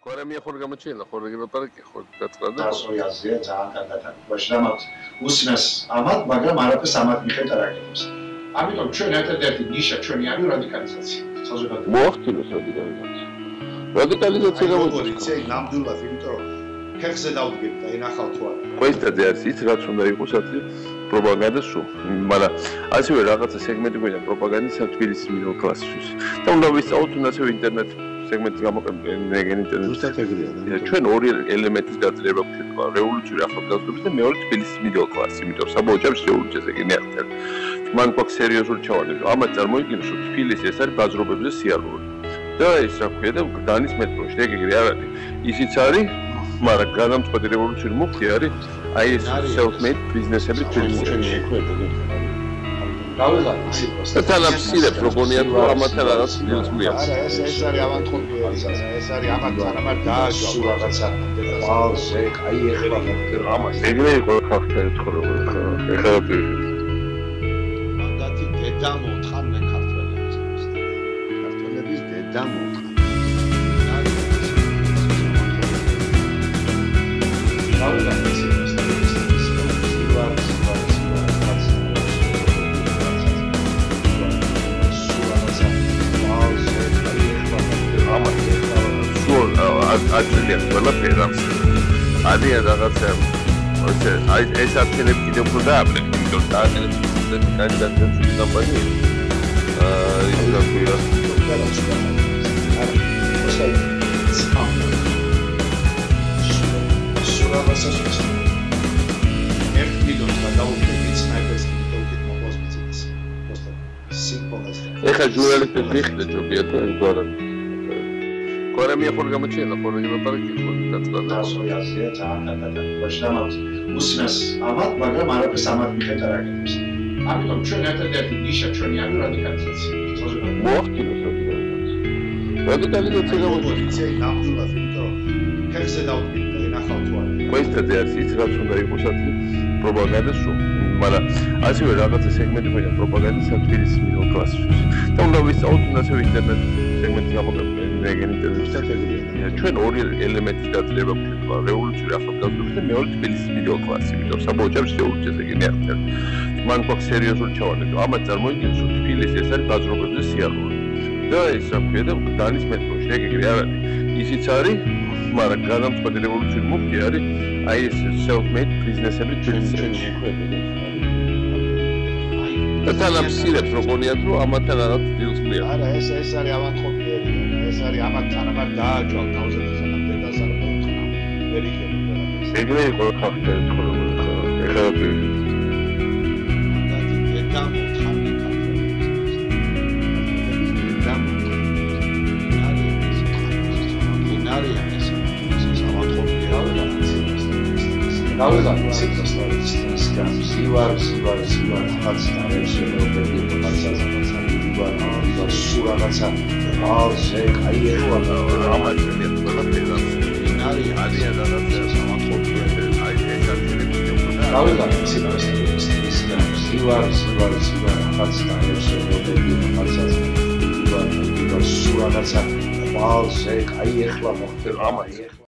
Корами ხორ გამოჩენა, ხორ გელაპარაკი, ხორ დაწყდა. დასოიაზია ძალიან კარგად. ვაშრამავთ უსმეს ამათ, მაგრამ არაფერს ამათ მიხედა რაკეთებს. ამიტომ ჩვენ ერთ-ერთი ნიშა ჩვენი არის რადიკალიზაცია. საზოგადოება. მოახდინოს რადიკალიზაცია. რადიკალიზაცია გამოიწვია ნამდვილად, იმიტომ რომ ფეხზე დავდგეთ და ენახავთ თუ არა. კვესტაზე არის ის, რაც უნდა იყოს ასე პროპაგანდას სულ. მაგრამ ასევე რაღაცა სეგმენტი გვინდა პროპაგანდის თბილისის მიდელ კლასისთვის. და უნდა ვისწავლოთ თუნდაც ინტერნეტ სეგმენტის გამოყენება ინტერნეტში. ჩვენ ორი ელემენტის გაძლიერება გვქონდა, რევოლუციური ახალგაზრდობის და მეორე თბილისის მიდელ კლასი, იმიტომ საბოლოოჯამში რევოლუციაზე გინახეთ. მან გვაქვს სერიოზული ჩავარდნა. ამათ წარმოიდგინოს, რომ თბილისი ეს არის ბაზრობებზე სიარული. და ეს რა ქვია და დანის მეტროში ეგრე არ არის. ისიც არის, მაგრამ განამწყვეტი რევოლუციური მუხტი არის აი ეს self-made ბიზნესები თბილისში. თანამშრომლებს როგორია თუ ამათთან რაღაც მიღწვია. არა, ეს არის ავანტყურებელი, ეს არის ამათ თანამარ დააჯვა რაღაცა. ყალზე, აი ეხლა მოხდება ამას. ეგრე იყო ხალხთა ცხოვრება. ეხლა მანდატი დედა მოთხან მე ქართველებს. ქართველების დედა მოთხან. აჩვენებს ყველაფერს. არის რაღაცა აი ეს აფინები კიდევ უფრო დააბლეკ, იმიტომ რომ დააყენებს კანდიდატების კამპანია. ის რა ქვია? ეხლა ჟურნალისტებს ვიხილე ჯობია და გვარად. Корами ხორ გამოჩენა, ხორ გელაპარაკი, ხორ დაწყდა. დასოიაზია ძალიან კარგად. ვაშრამავთ უსმეს ამათ, მაგრამ არაფერს ამათ მიხედა რაკეთებს. ამიტომ ჩვენ ერთ-ერთი ნიშა ჩვენი არის რადიკალიზაცია. საზოგადოება. მოახდინოს რადიკალიზაცია. რადიკალიზაცია გამოიწვია ნამდვილად, იმიტომ რომ ფეხზე დავდგეთ და ენახავთ თუ არა. კვესტაზე არის ის, რაც უნდა იყოს ასე პროპაგანდას სულ. მაგრამ ასევე რაღაცა სეგმენტი გვინდა პროპაგანდის თბილისის მიდელ კლასისთვის. და უნდა ვისწავლოთ თუნდაც ინტერნეტ სეგმენტის გამოყენება ინტერნეტში. ჩვენ ორი ელემენტის გაძლიერება გვქონდა, რევოლუციური ახალგაზრდობის და მეორე თბილისის მიდელ კლასი, იმიტომ რომ საბოლოოჯამში რევოლუციაზე გინახეთ. მან გვაქვს სერიოზული ჩავარდნა. ამათ წარმოიდგინოს, რომ თბილისი ეს არის ბაზრობებზე სიარული. და ეს რა ქვია და დანის მეტროში ეგრე არ არის. ისიც არის, მაგრამ განამწყვეტი რევოლუციური მუხტი არის აი ეს self-made ბიზნესები თბილისში. და თანამშრომლებს როგორია თუ ამათთან რაღაც დილს მია. არა, ეს არის ავანტყურებელი, ეს არის ამათ თანამარ დააჯვა თავზე და სანამ დედას არ მოუხნა. ვერ იქნება რაღაც. ეგრე იყო ხალხთა ცხოვრება. ეხლა მანდატი დედა მოთხან მე ქართველებს. დედა მოთხან. ინარია ეს ავანტყურებელი რაღაც. დავიღალე სიტყვას სივარ ხაც არის შენობები რაღაცა სულ რაღაცა ყალზე აი ეხლა ამათ ძალიან ყველაფერს ინარია რაღაცა სამართლობრივი აი ეს აქტივები დავიღალე სიტყვას სივარ ხაც არის შენობები რაღაცა სულ რაღაცა ყალზე აი ეხლა მოხდება ამათ